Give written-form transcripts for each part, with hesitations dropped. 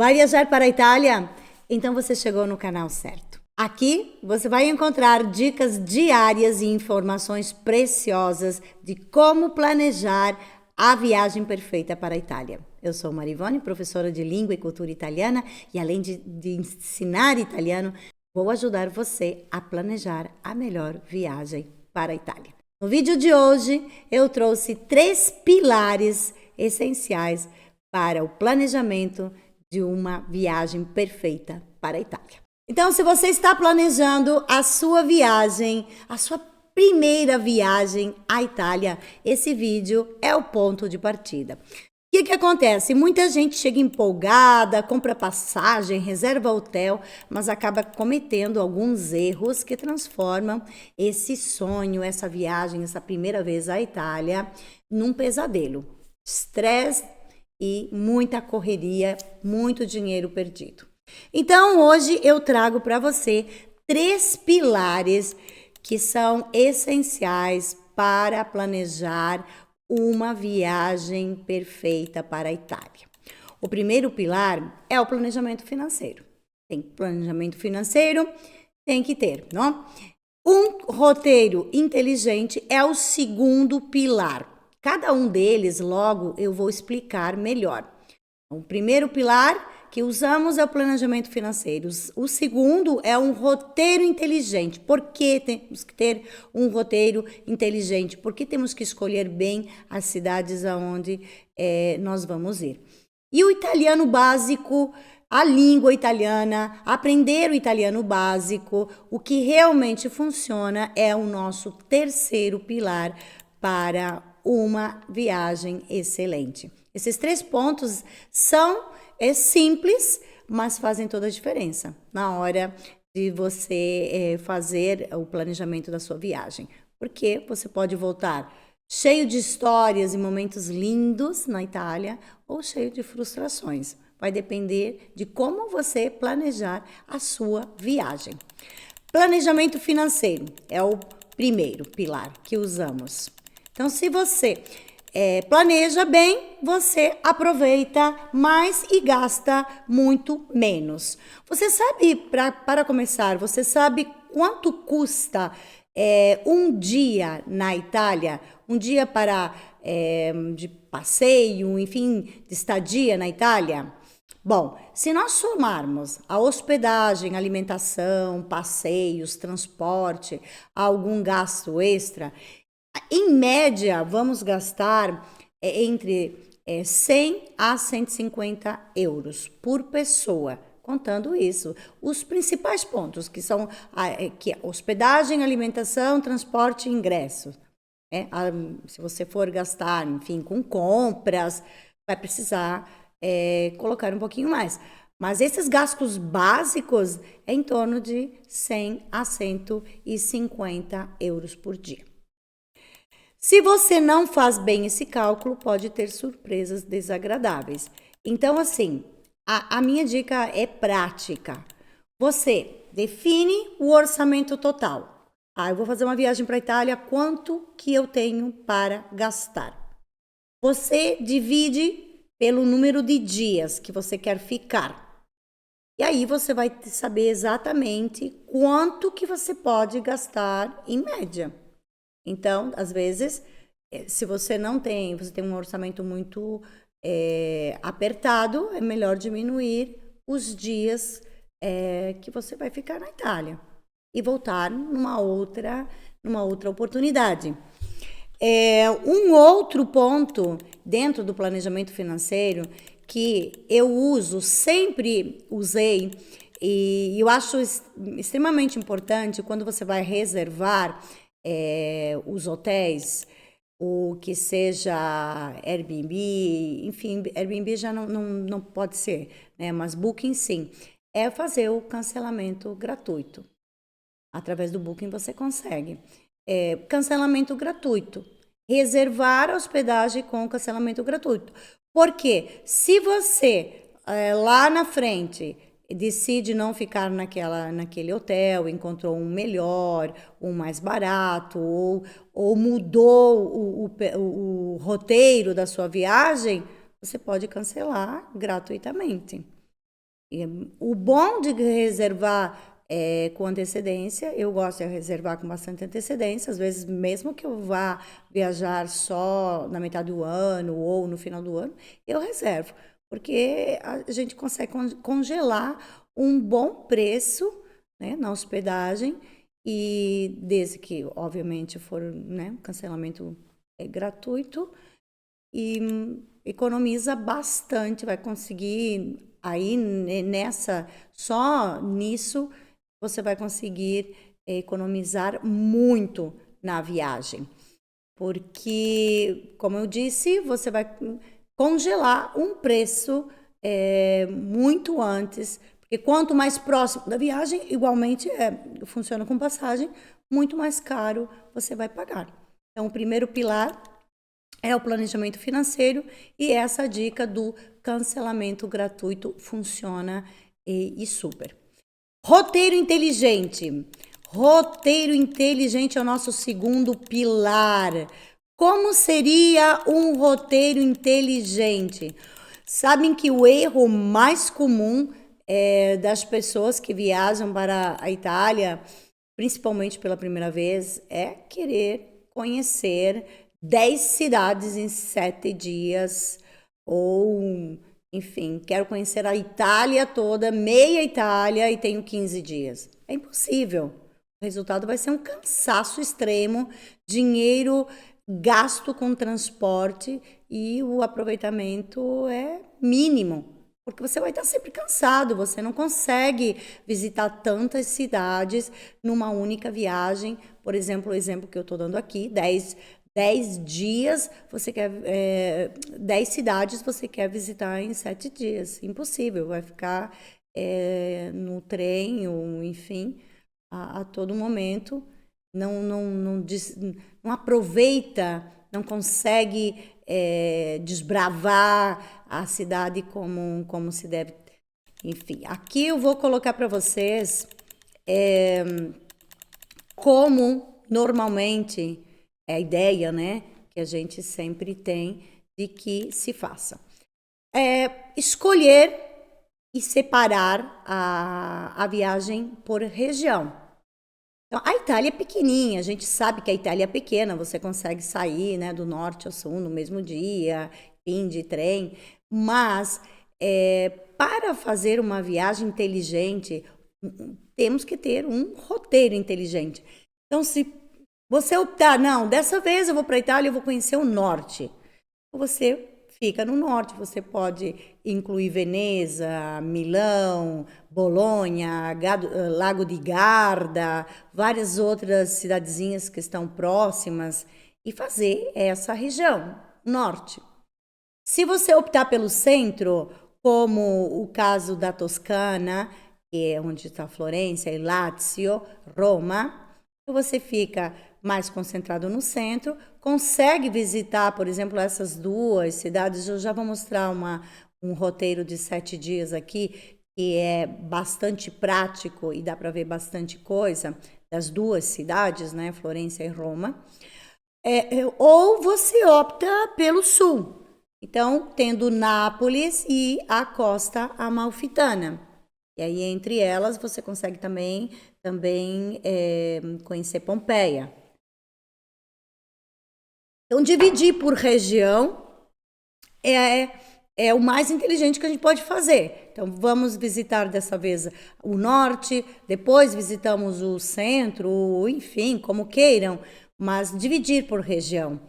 Vai viajar para a Itália? Então você chegou no canal certo. Aqui você vai encontrar dicas diárias e informações preciosas de como planejar a viagem perfeita para a Itália. Eu sou Marivone, professora de língua e cultura italiana, e além de ensinar italiano, vou ajudar você a planejar a melhor viagem para a Itália. No vídeo de hoje, eu trouxe 3 pilares essenciais para o planejamento de uma viagem perfeita para a Itália. Então, se você está planejando a sua viagem, a sua primeira viagem à Itália, esse vídeo é o ponto de partida. O que acontece? Muita gente chega empolgada, compra passagem, reserva hotel, mas acaba cometendo alguns erros que transformam esse sonho, essa viagem, essa primeira vez à Itália, num pesadelo. Estresse e muita correria, muito dinheiro perdido. Então, hoje eu trago para você 3 pilares que são essenciais para planejar uma viagem perfeita para a Itália. O primeiro pilar é o planejamento financeiro. Tem planejamento financeiro, tem que ter, não? Um roteiro inteligente é o segundo pilar. Cada um deles, logo, eu vou explicar melhor. O primeiro pilar que usamos é o planejamento financeiro. O segundo é um roteiro inteligente. Por que temos que ter um roteiro inteligente? Porque temos que escolher bem as cidades aonde nós vamos ir. E o italiano básico, a língua italiana, aprender o italiano básico, o que realmente funciona é o nosso terceiro pilar para uma viagem excelente. Esses 3 pontos são simples, mas fazem toda a diferença na hora de você fazer o planejamento da sua viagem. Porque você pode voltar cheio de histórias e momentos lindos na Itália ou cheio de frustrações. Vai depender de como você planejar a sua viagem. Planejamento financeiro é o primeiro pilar que usamos. Então, se você planeja bem, você aproveita mais e gasta muito menos. Você sabe, para começar, você sabe quanto custa um dia na Itália? Um dia de passeio, enfim, de estadia na Itália? Bom, se nós somarmos a hospedagem, alimentação, passeios, transporte, algum gasto extra, em média, vamos gastar entre 100 a 150 euros por pessoa. Contando isso, os principais pontos que são hospedagem, alimentação, transporte e ingressos. Se você for gastar, enfim, com compras, vai precisar colocar um pouquinho mais. Mas esses gastos básicos é em torno de 100 a 150 euros por dia. Se você não faz bem esse cálculo, pode ter surpresas desagradáveis. Então, assim, a minha dica é prática. Você define o orçamento total. Eu vou fazer uma viagem para a Itália, quanto que eu tenho para gastar? Você divide pelo número de dias que você quer ficar. E aí você vai saber exatamente quanto que você pode gastar em média. Então, às vezes, se você você tem um orçamento muito apertado, é melhor diminuir os dias que você vai ficar na Itália e voltar numa outra oportunidade. Um outro ponto dentro do planejamento financeiro que eu sempre usei, e eu acho extremamente importante quando você vai reservar os hotéis, o que seja Airbnb, enfim, Airbnb já não pode ser, né? Mas Booking sim, é fazer o cancelamento gratuito. Através do Booking você consegue. Cancelamento gratuito. Reservar a hospedagem com cancelamento gratuito. Porque se você lá na frente decide não ficar naquele hotel, encontrou um melhor, um mais barato, ou mudou o roteiro da sua viagem, você pode cancelar gratuitamente. O bom de reservar com antecedência, eu gosto de reservar com bastante antecedência, às vezes mesmo que eu vá viajar só na metade do ano ou no final do ano, eu reservo, porque a gente consegue congelar um bom preço, né, na hospedagem, e desde que, obviamente, for, né, cancelamento gratuito, e economiza bastante, vai conseguir aí só nisso você vai conseguir economizar muito na viagem, porque, como eu disse, você vai congelar um preço muito antes, porque quanto mais próximo da viagem, igualmente funciona com passagem, muito mais caro você vai pagar. Então, o primeiro pilar é o planejamento financeiro, e essa dica do cancelamento gratuito funciona e super. Roteiro inteligente. Roteiro inteligente é o nosso segundo pilar. Como seria um roteiro inteligente? Sabem que o erro mais comum das pessoas que viajam para a Itália, principalmente pela primeira vez, é querer conhecer 10 cidades em 7 dias, ou, enfim, quero conhecer a Itália toda, meia Itália, e tenho 15 dias. É impossível. O resultado vai ser um cansaço extremo, dinheiro gasto com transporte, e o aproveitamento é mínimo, porque você vai estar sempre cansado, você não consegue visitar tantas cidades numa única viagem. Por exemplo, o exemplo que eu estou dando aqui, 10 dias, você quer 10 cidades você quer visitar em 7 dias. Impossível, vai ficar no trem, ou enfim, a todo momento. Não aproveita, não consegue desbravar a cidade como se deve. Enfim, aqui eu vou colocar para vocês como normalmente é a ideia, né, que a gente sempre tem de que se faça. Escolher e separar a viagem por região. Então, a Itália é pequenininha, a gente sabe que a Itália é pequena, você consegue sair, né, do norte ao sul no mesmo dia, fim de trem, mas para fazer uma viagem inteligente, temos que ter um roteiro inteligente. Então, se você optar, não, dessa vez eu vou para a Itália, eu vou conhecer o norte, você fica no norte, você pode incluir Veneza, Milão, Bolonha, Lago di Garda, várias outras cidadezinhas que estão próximas, e fazer essa região, norte. Se você optar pelo centro, como o caso da Toscana, que é onde está Florença, e Lácio, Roma, você fica mais concentrado no centro, consegue visitar, por exemplo, essas duas cidades. Eu já vou mostrar um roteiro de 7 dias aqui, que é bastante prático e dá para ver bastante coisa das duas cidades, né, Florença e Roma. Ou você opta pelo sul, então tendo Nápoles e a Costa Amalfitana. E aí, entre elas, você consegue também conhecer Pompeia. Então, dividir por região é o mais inteligente que a gente pode fazer. Então, vamos visitar dessa vez o norte, depois visitamos o centro, enfim, como queiram, mas dividir por região.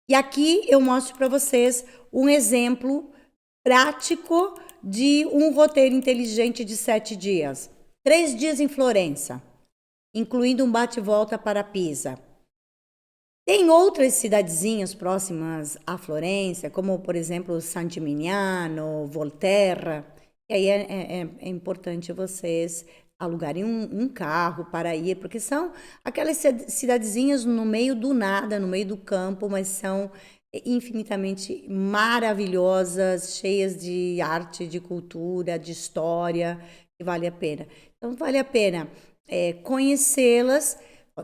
E aqui eu mostro para vocês um exemplo prático de um roteiro inteligente de 7 dias. 3 dias em Florença, incluindo um bate-volta para Pisa. Tem outras cidadezinhas próximas à Florença, como, por exemplo, San Gimignano, Volterra. E aí é importante vocês alugarem um carro para ir, porque são aquelas cidadezinhas no meio do nada, no meio do campo, mas são infinitamente maravilhosas, cheias de arte, de cultura, de história, que vale a pena. Então, vale a pena conhecê-las.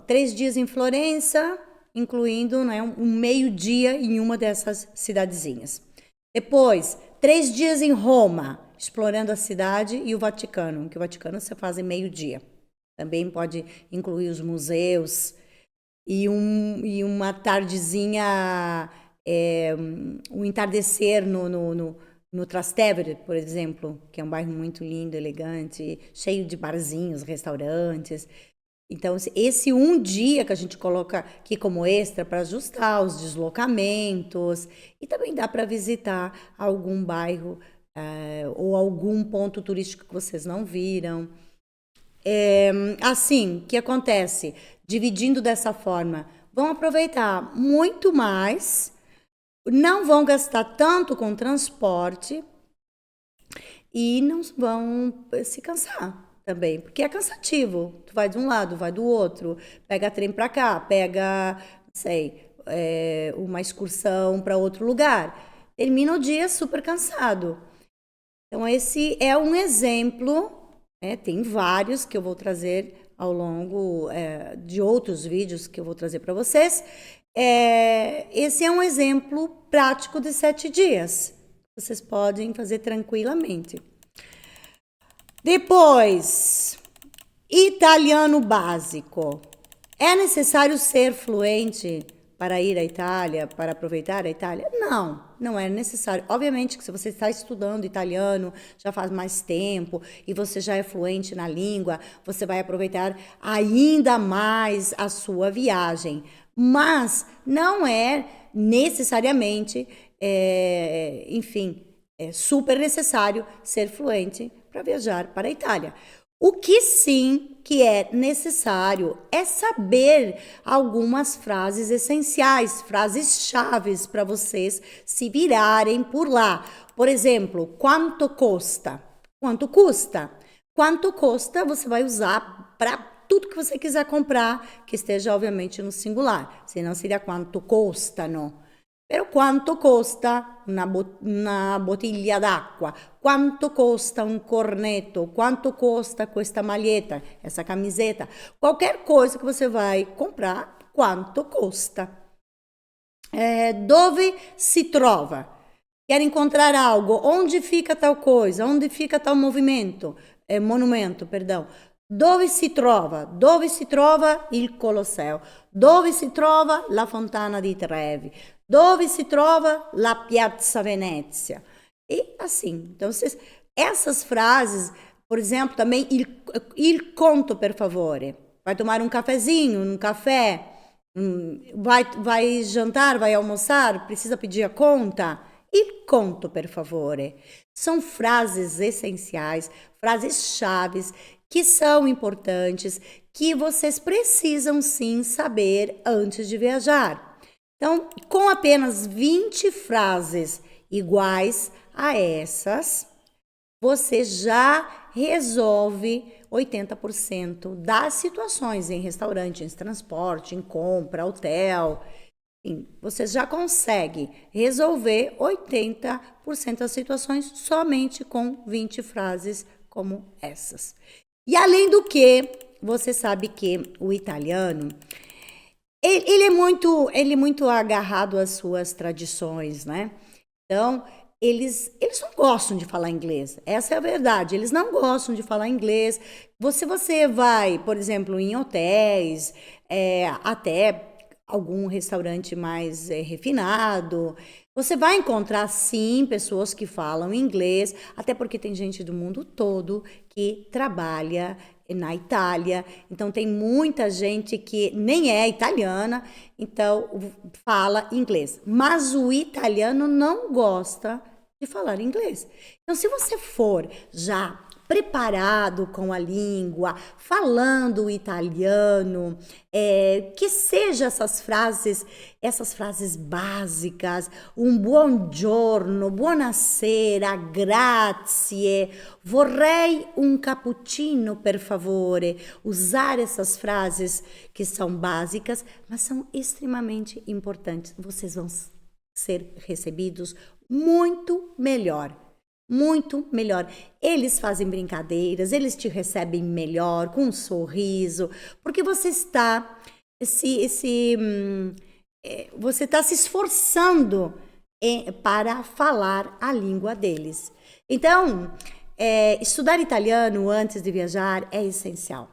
3 dias em Florença, incluindo, né, um meio-dia em uma dessas cidadezinhas. Depois, 3 dias em Roma. explorando a cidade e o Vaticano, que o Vaticano você faz em meio-dia. Também pode incluir os museus e uma tardezinha, um entardecer no Trastevere, por exemplo, que é um bairro muito lindo, elegante, cheio de barzinhos, restaurantes. Então, esse um dia que a gente coloca aqui como extra para ajustar os deslocamentos, e também dá para visitar algum bairro ou algum ponto turístico que vocês não viram. Assim, o que acontece? Dividindo dessa forma, vão aproveitar muito mais, não vão gastar tanto com transporte e não vão se cansar também, porque é cansativo. Tu vai de um lado, vai do outro, pega trem para cá, pega, não sei, uma excursão para outro lugar. Termina o dia super cansado. Então, esse é um exemplo, tem vários que eu vou trazer ao longo de outros vídeos que eu vou trazer para vocês. Esse é um exemplo prático de 7 dias. Vocês podem fazer tranquilamente. Depois, italiano básico. É necessário ser fluente para ir à Itália, para aproveitar a Itália? Não, não é necessário. Obviamente que se você está estudando italiano já faz mais tempo e você já é fluente na língua, você vai aproveitar ainda mais a sua viagem. Mas não é necessariamente, super necessário ser fluente para viajar para a Itália. O que sim que é necessário é saber algumas frases essenciais, frases chaves para vocês se virarem por lá. Por exemplo, quanto custa? Quanto custa? Quanto custa você vai usar para tudo que você quiser comprar, que esteja obviamente no singular, senão seria quanto costano. Però quanto costa una bottiglia d'acqua? Quanto costa un cornetto? Quanto costa questa maglietta, essa camiseta? Qualquer coisa que você vai comprar, quanto custa? Dove si trova? Quer encontrar algo? Onde fica tal coisa? Onde fica tal monumento? Dove si trova? Dove si trova il Colosseo? Dove si trova la Fontana di Trevi? Dove si trova la Piazza Venezia? E assim, então essas frases, por exemplo, também il conto per favore. Vai tomar um cafezinho, um café, vai jantar, vai almoçar, precisa pedir a conta? Il conto per favore. São frases essenciais, frases chaves que são importantes, que vocês precisam sim saber antes de viajar. Então, com apenas 20 frases iguais a essas, você já resolve 80% das situações em restaurante, em transporte, em compra, hotel. Enfim, você já consegue resolver 80% das situações somente com 20 frases como essas. E além do que, você sabe que o italiano, ele é muito agarrado às suas tradições, né? Então, eles não gostam de falar inglês. Essa é a verdade. Eles não gostam de falar inglês. Você vai, por exemplo, em hotéis, até algum restaurante mais refinado, você vai encontrar, sim, pessoas que falam inglês, até porque tem gente do mundo todo que trabalha na Itália, então tem muita gente que nem é italiana, então fala inglês. Mas o italiano não gosta de falar inglês. Então, se você for já preparado com a língua, falando italiano, que seja essas frases básicas, um buongiorno, buonasera, grazie, vorrei un cappuccino, per favore. Usar essas frases que são básicas, mas são extremamente importantes. Vocês vão ser recebidos muito melhor. Muito melhor. Eles fazem brincadeiras, eles te recebem melhor, com um sorriso, porque você está você está se esforçando para falar a língua deles. Então, estudar italiano antes de viajar é essencial.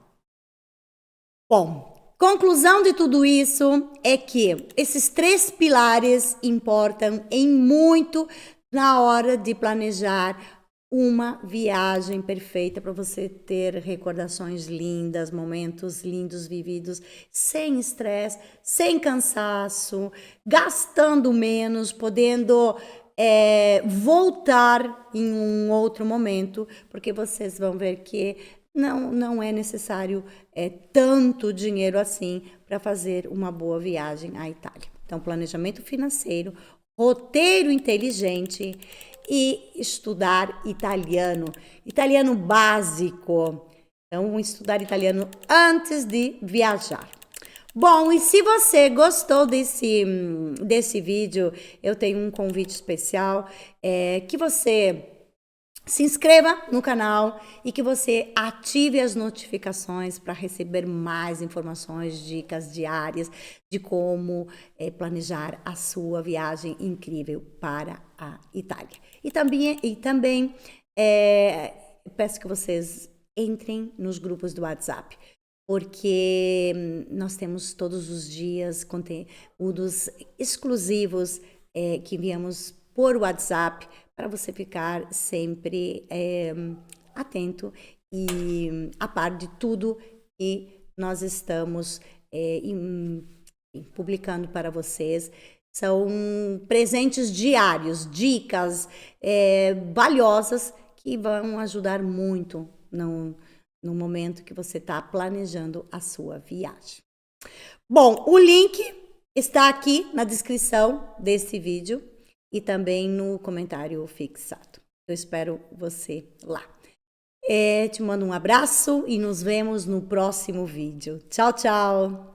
Bom, conclusão de tudo isso é que esses 3 pilares importam em muito na hora de planejar uma viagem perfeita para você ter recordações lindas, momentos lindos vividos, sem estresse, sem cansaço, gastando menos, podendo voltar em um outro momento, porque vocês vão ver que não é necessário tanto dinheiro assim para fazer uma boa viagem à Itália. Então, planejamento financeiro, roteiro inteligente e estudar italiano básico. Então, estudar italiano antes de viajar. Bom, e se você gostou desse vídeo, eu tenho um convite especial, que você se inscreva no canal e que você ative as notificações para receber mais informações, dicas diárias de como planejar a sua viagem incrível para a Itália. E também peço que vocês entrem nos grupos do WhatsApp, porque nós temos todos os dias conteúdos exclusivos que enviamos por WhatsApp, para você ficar sempre atento e a par de tudo que nós estamos publicando para vocês. São presentes diários, dicas valiosas que vão ajudar muito no momento que você está planejando a sua viagem. Bom, o link está aqui na descrição desse vídeo e também no comentário fixado. Eu espero você lá. Te mando um abraço e nos vemos no próximo vídeo. Tchau, tchau!